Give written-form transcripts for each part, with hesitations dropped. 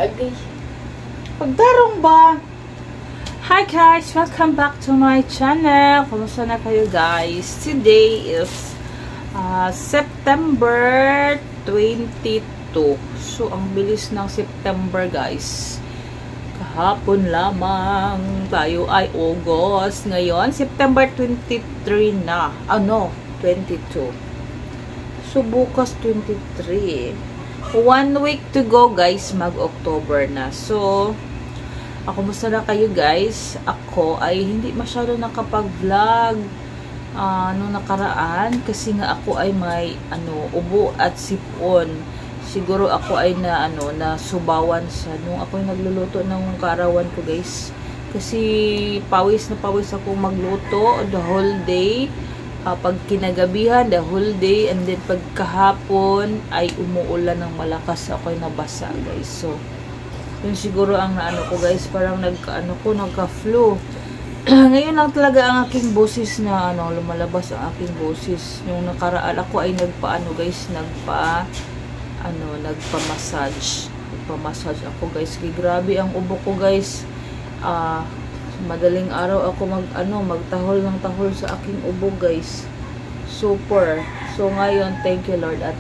Agay. Pagdarong ba? Hi guys! Welcome back to my channel. Kumusta na kayo guys? Today is September 22. So, ang bilis ng September guys. Kahapon lamang tayo ay August. Ngayon, September 23 na. 22. So, bukas 23. 1 week to go guys, mag-October na. So, kumusta na kayo guys? Ako ay hindi masyado nakapag-vlog nung nakaraan kasi nga ako ay may ubo at sipon. Siguro ako ay na subawan sa nung ako ay nagluluto ng kaarawan ko guys. Kasi pawis na pawis ako magluto the whole day. Pag kinagabihan, the whole day, and then pagkahapon ay umuulan ng malakas, ako ay nabasa guys. So, yun siguro ang ko guys, parang nagka-flu. Ngayon lang talaga ang aking boses na lumalabas ang aking boses. Yung nakaraan ako ay nagpa-massage. Nagpa-massage ako guys. Grabe ang ubo ko guys. Madaling araw ako magtahol ng tahol sa aking ubo guys. Super. So ngayon, thank you Lord at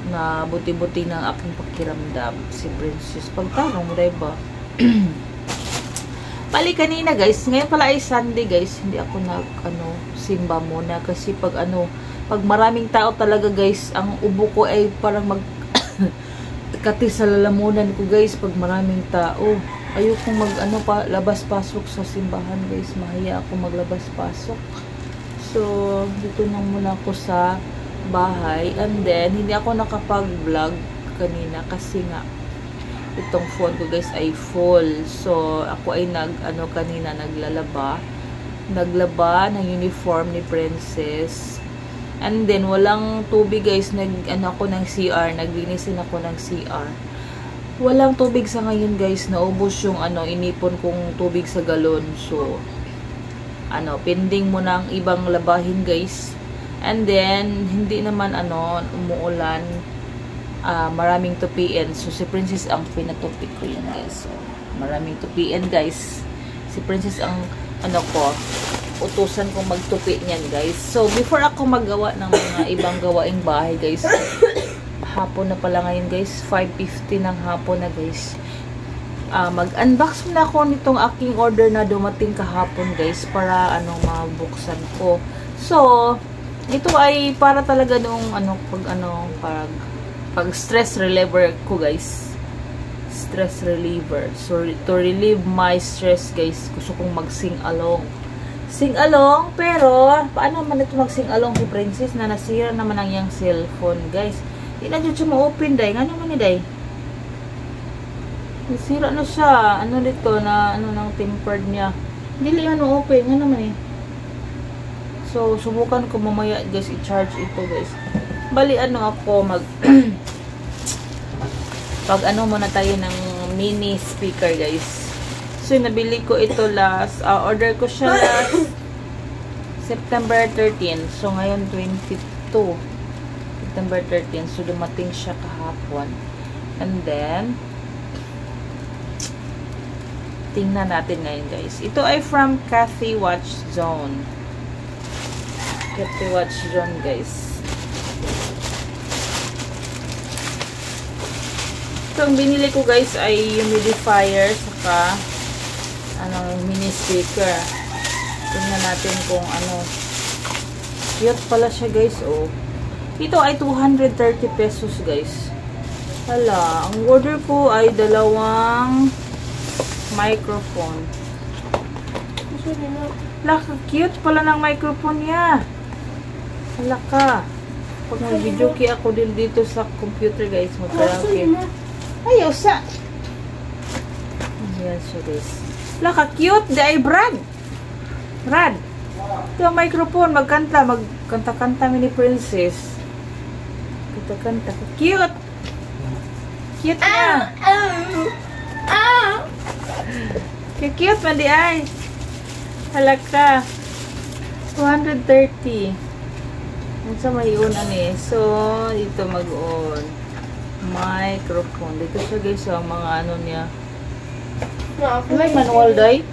na buti-buti ng aking pakiramdam si Princess. Pagtanong mo diba? Bali kanina guys, ngayon pala ay Sunday guys. Hindi ako simba muna kasi pag maraming tao talaga guys, ang ubo ko ay parang kati sa lalamunan ko guys pag maraming tao. Ayokong labas-pasok sa simbahan guys. Mahiya ako maglabas-pasok. So, dito na muna ako sa bahay. And then, hindi ako nakapag-vlog kanina kasi nga itong phone ko guys ay full. So, ako ay kanina naglaba ng uniform ni Princess. And then, walang tubig guys. Ako ng CR. Naglinisin ako ng CR. Walang tubig sa ngayon guys. Naubos yung inipon kong tubig sa galon. So, pending mo na ang ibang labahin guys. And then, hindi naman umuulan. Maraming tupiin. So, si Princess ang pinatupik ko yan guys. So, maraming tupiin guys. Si Princess ang utusan kong magtupi niyan guys. So, before ako magawa ng mga ibang gawaing bahay guys, hapon na pala ngayon guys, 5:50 ng hapon na guys. Mag-unbox na ako nitong aking order na dumating kahapon guys para mabuksan ko. So, ito ay para talaga nung pag stress reliever ko guys. Stress reliever. So, to relieve my stress guys, gusto kong mag-sing along. Sing along, pero paano man ito mag-sing along si Princess na nasira naman ang yung cellphone guys. Hindi na dyan siya ma-open, day. Nga naman ni, day. Nasira na siya. Dito na, ng tempered niya. Hindi yan ma-open. Nga naman eh. So, subukan ko mamaya, guys, i-charge ito, guys. Bali, ako, pag muna tayo ng mini speaker, guys. So, nabili ko ito last, order ko siya last September 13. So, ngayon, 22. September 13. So, dumating siya kahapon. And then, tingnan natin ngayon, guys. Ito ay from Cathy Watch Zone. Cathy Watch Zone, guys. Ito, ang binili ko, guys, ay humidifier, saka, mini speaker. Tingnan natin kung cute pala siya, guys, oh. Ito ay 230 pesos guys. Hala, ang order ko ay 2 microphone. Hala, cute pala ng microphone niya. Hala ka. Pag mag-video ako din dito sa computer guys, mag-karaoke. Ayaw sa. Ayan siya guys. Hala ka, cute. Di ay Brad. Brad. Ito ang microphone. Magkanta-kanta mini Princess. Kanta. Cute! Cute na! Cute man di ay! Halaka! 230. Ano sa may unan eh. So, dito mag-on. microphone. Dito siya guys, ang mga ano niya. Ako Wala manual day.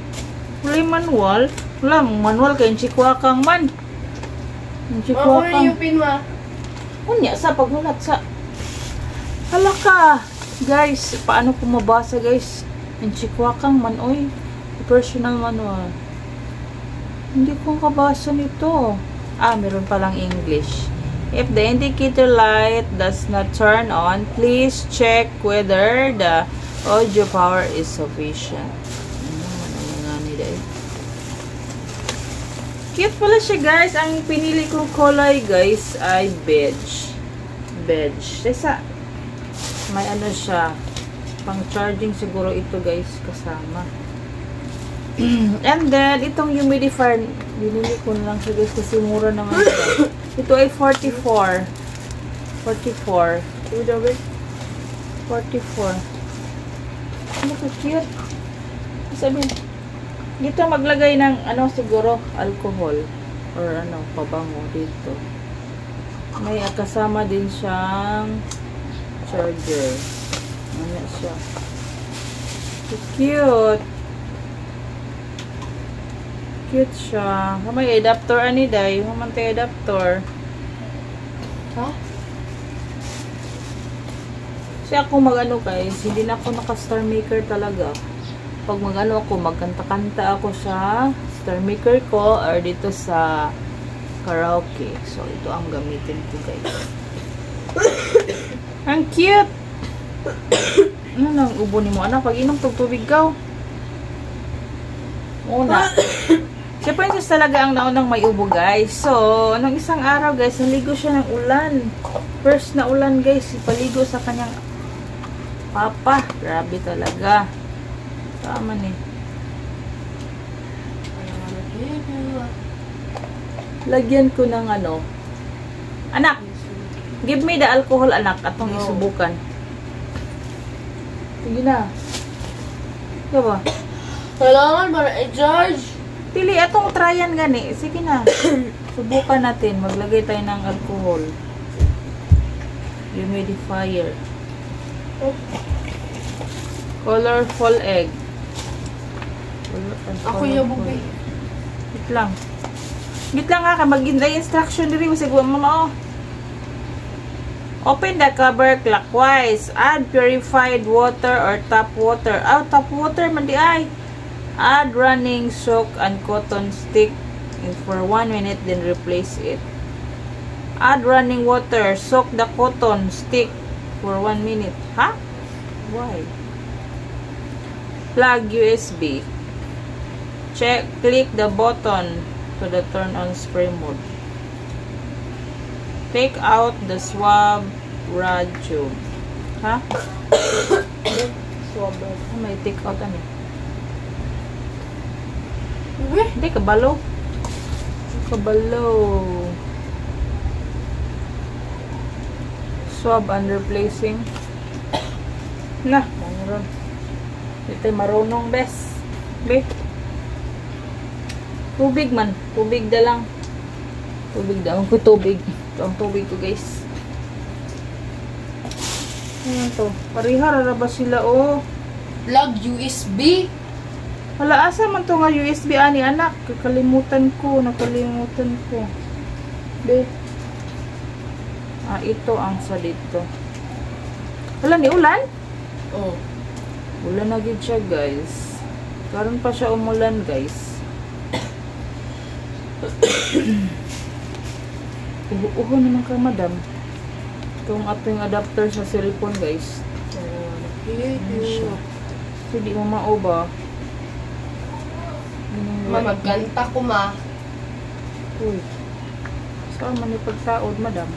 Wala manual. Wala manual kay chikwakang man. Ako na Chikwakang. yung pinma. Unya sa paghulat sa. Hala ka. Guys, paano ko mabasa guys? Ang chikwakang man oy. Personal manual. Hindi ko kabasa nito. Meron palang English. If the indicator light does not turn on, please check whether the audio power is sufficient. Cute pala siya guys. Ang pinili kong kulay guys ay beige. Beige. Kesa may ano siya. Pang charging siguro ito guys kasama. And then itong humidifier binili ko na lang siya guys kasi mura naman siya. Ito ay 44. 44. 44. Ano ka cute? Sabihin, dito maglagay ng ano siguro alcohol or ano pabango dito. May kasama din siyang charger. Ano siya? So cute. Cute siya. May adapter ani day. Humantay adapter. Ha? Kasi ako mag-ano guys, hindi na ako naka-star maker talaga. Pag mag-ano ako, magkanta-kanta ako sa star maker ko or dito sa karaoke. So, ito ang gamitin ko guys. Ang cute! Ano nang ubo ni mo? Anak, pag inom tubig ka. Una. Si Princess talaga ang naunang may ubo guys. So, nung isang araw guys, naligo siya ng ulan. First na ulan guys, ipaligo sa kanyang papa. Grabe talaga. Tama ni. Lagyan ko ng ano. Anak, give me the alcohol anak. Atong isubukan. Sige na. Diba? Kailangan ba na i-charge? Pili, atong tryan gani. Sige na. Subukan natin. Maglagay tayo ng alcohol. Humidifier. Colorful egg. Ako yung bubay. Wait lang. Wait lang nga ka. Mag-inday instruction diri. Siguro mama oh. Open the cover clockwise. Add purified water or tap water. Tap water man di ay. Add running soak and cotton stick for 1 minute, then replace it. Add running water. Soak the cotton stick for 1 minute. Ha? Why? Plug USB. Click the button to the turn on spray mode. Take out the swab rod tube. Ha? Swab rod. May take out ano? Hindi, kabalo. Kabalo. Swab and replacing. Na, mayroon. Ito marunong best. Be. Tubig man. Tubig da lang. Tubig da. Ang tubig. Ito ang tubig ko guys. Ano to? Parihara na ba sila oh? Plug USB. Wala, asa man to nga USB ani anak. Nakalimutan ko. Be. Ito ang sa dito. Wala ni ulan? Oh. Ulan na gid siya guys. Karon pa siya umulan guys. Uho naman ka madam. Itong ating adapter sa cellphone guys. Hindi mo mao ba? Magkanta ko ma. Uy. Saan man ipagtaod madam?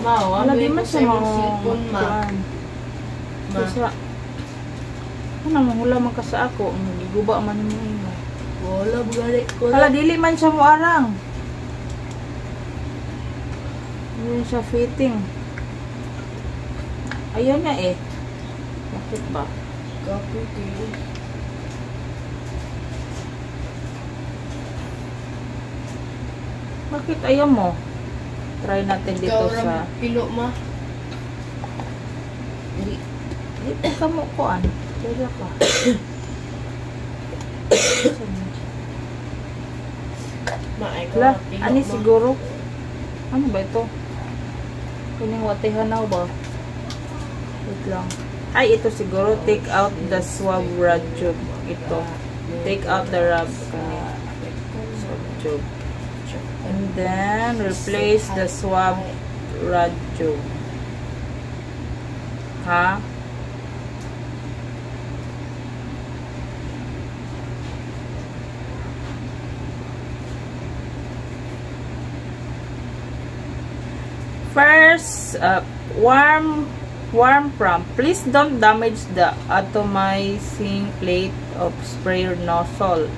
Wala di man siya mo. cellphone ma. Sa ano mahula man ka sa ako, giguba man mo ina. Wala bugari ko. Hala dili man siya mo arang. Yun siya fitting. Ayun na eh. Bakit ba? Copy ko. Bakit ayaw mo? Try natin dito Ikaw sa... ram pilo ma. Dito ka mo kuan. Dito ka. Maay ko Wala, pilo ani ma. siguro. Ano ba ito? Kuning watihanaw ba? Wait lang. Ay, ito siguro. Take out the swab rod tube. Ito. Take out the rub. Swab tube. And then, replace the swab rod tube. Ha? First, warm prompt. Please don't damage the atomizing plate of sprayer nozzle.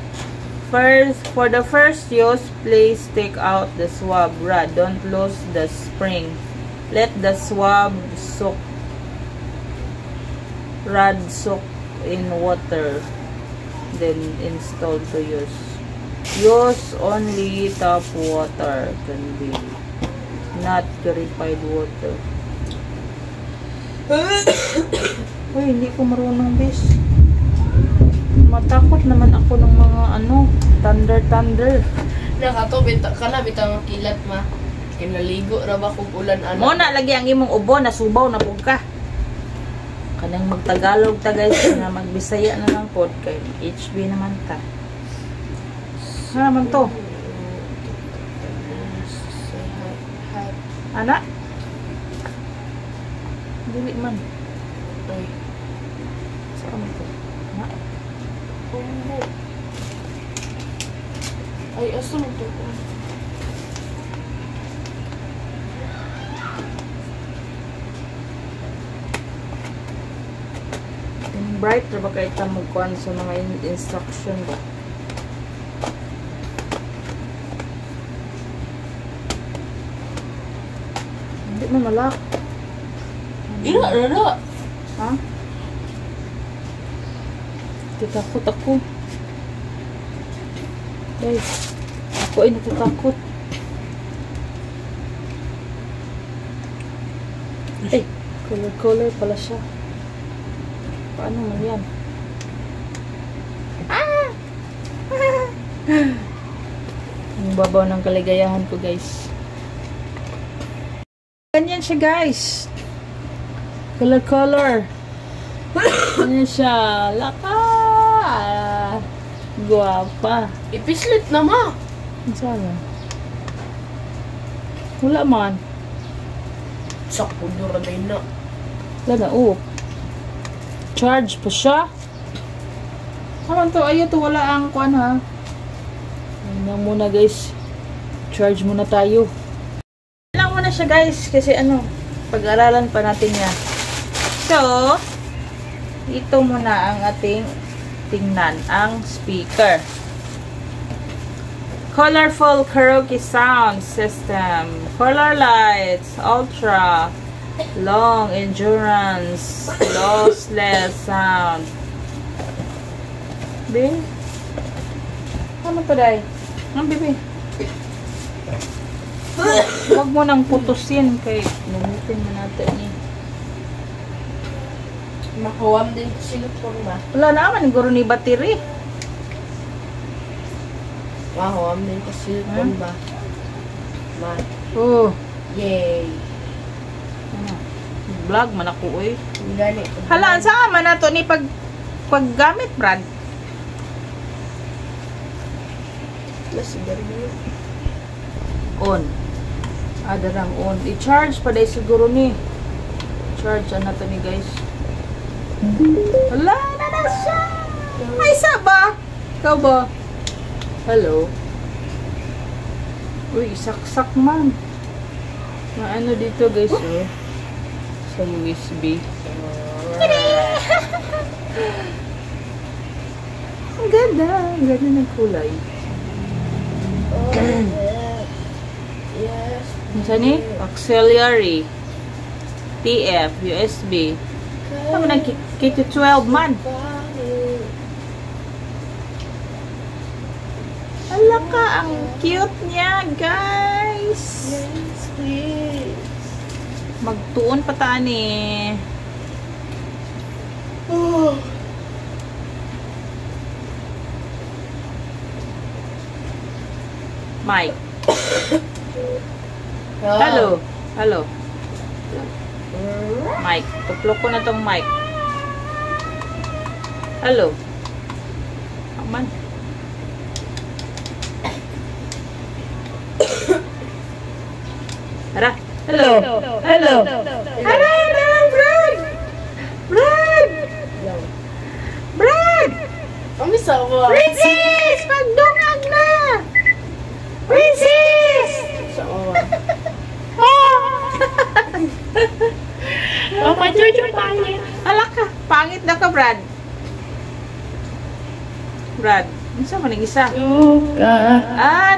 First, for the first use, please take out the swab rod. Don't lose the spring. Let the swab rod soak in water. Then install to use. Use only tap water. Can be not purified water. Uy, hindi ko marunong, bis. Matakot naman ako ng mga thunder. Nakato bita kana bitang kilat ma. Kinaligo ra ba kog ulan ana. Mo na lagi ang imong ubo nasubaw na pug ka. Kanang magtagalog ta guys na magbisaya na lang pod kay HB naman ta. Ano naman to? Ana? Dili man. Ay. Saan mo to? Ana? Umbo. Ay aso mo to. Bright ra ba kay ta magkuan sa mga instruction ba? Hindi man malak. Ira ra. Ha? Takot ako. Guys, ako ay natatakot. Eh, color pala siya. Paano man yan? Ang babaw ng kaligayahan ko, guys. Ganyan siya, guys. Color. Ganyan siya. Laka! Guwapa. Ipislit na ma. Ang sana? Wala man. Sakto ra din na. Wala na, oh. Charge pa siya. Naman to, ayaw to, wala ang kuan ha. Ayun lang muna guys. Charge muna tayo. Lang muna siya guys, kasi pag-aralan pa natin yan. So, ito muna ang ating tingnan, ang speaker. Colorful karaoke sound system. Color lights, ultra. Long endurance, lossless sound. Be? Ano to, day? Ang bibi. Huwag mo nang putusin kay namitin mo natin eh. Makawam din silikon ba? Wala naman, guro ni battery. Makawam din ko silikon ba? Ma. Oh. Yay. Vlog man ako eh. Gani. Halaan sa man na to ni paggamit, Brad. Mas siguro. On. Adarang on. I-charge pa dahil siguro ni. Charge na to ni guys. Hala na siya. Ay, saba. Ikaw ba? Hello. Uy, saksak man. Ano dito guys oh. Sa USB. Ang ganda. Ang ganda ng kulay. Yes. Ano ni? Auxiliary. TF. USB. Ano na? K-12 man. Alak Loka, ang cute niya, guys. Yes, please. Magtuon pa tani. Oh. Mike. Hello. Hello. Mike. Tuplok ko na tong mic. Hello. Aman. Tara. Hello. Hello. Hello, Brad. Brad. Brad. Kami sawa. Princess! Pagdungag na! Princess! Sawa. Jojo pangit. Alak ka. Pangit na ka, Brad. Brad. Ano sa maning isa?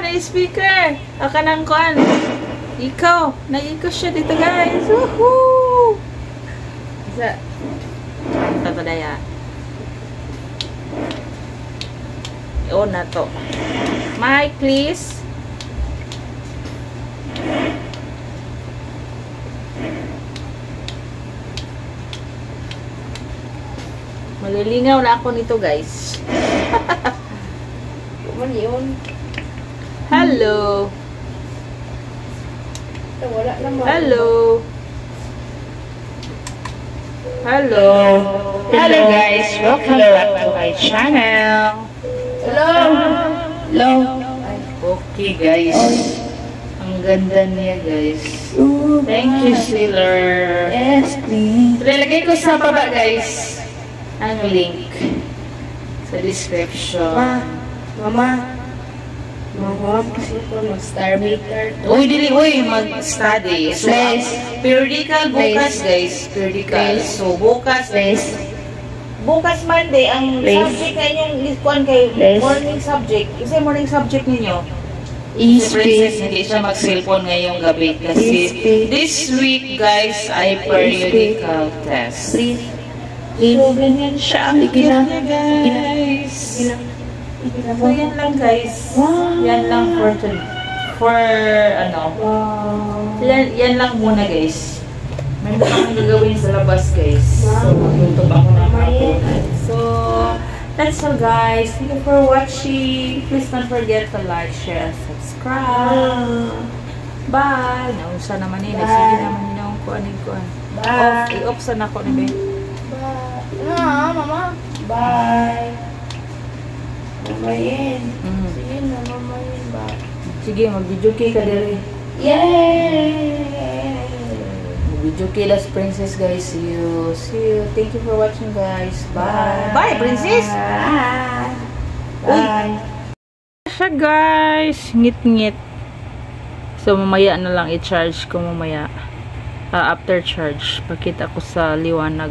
Na-speaker. Aka nang kuan. Ikaw. Na-ikaw siya dito, guys. Woohoo! Isa. Ito to daya. O na to. Mike, please. Malilingaw na ako nito, guys. Kuman yun. Hello. Wala naman. Hello. Hello. Hello guys, welcome back to my channel. Hello. Hello. Okay guys. Ang ganda niya guys. Thank you Sailor. Yes, please. Ilalagay ko sa baba guys ang link sa description. Mama. Mama, kasi ko mag-star maker. Uy, dili, mag-study. So, periodical bukas guys. Periodical. So, bukas Bukas Monday, ang subject na inyong kuan kay morning subject. Isa morning subject ninyo. Si Princess, hindi siya mag-cellphone ngayong gabi kasi this week guys ay periodical test. So, ganyan siya ang cute niya guys. So, yan lang guys. Yan lang yan lang muna guys. Meron akong gagawin sa labas guys. So, magluto pa ako ng hapon. So, that's all guys. Thank you for watching. Please don't forget to like, share, and subscribe. Bye! Nausa naman eh. Nagsige naman yun ang kuan. Bye. I-off sa nako ni Ben. Bye. Mama. Bye. Mamayin. Sige na, mamayin ba? Sige, mag-video kay ka dere. Yay! Mag-video kay Las Princess guys. See you. Thank you for watching guys. Bye. Bye, Princess! Bye. Siya guys. Ngit-ngit. So, mamaya na lang i-charge ko mamaya. After charge. Pakita ko sa liwanag.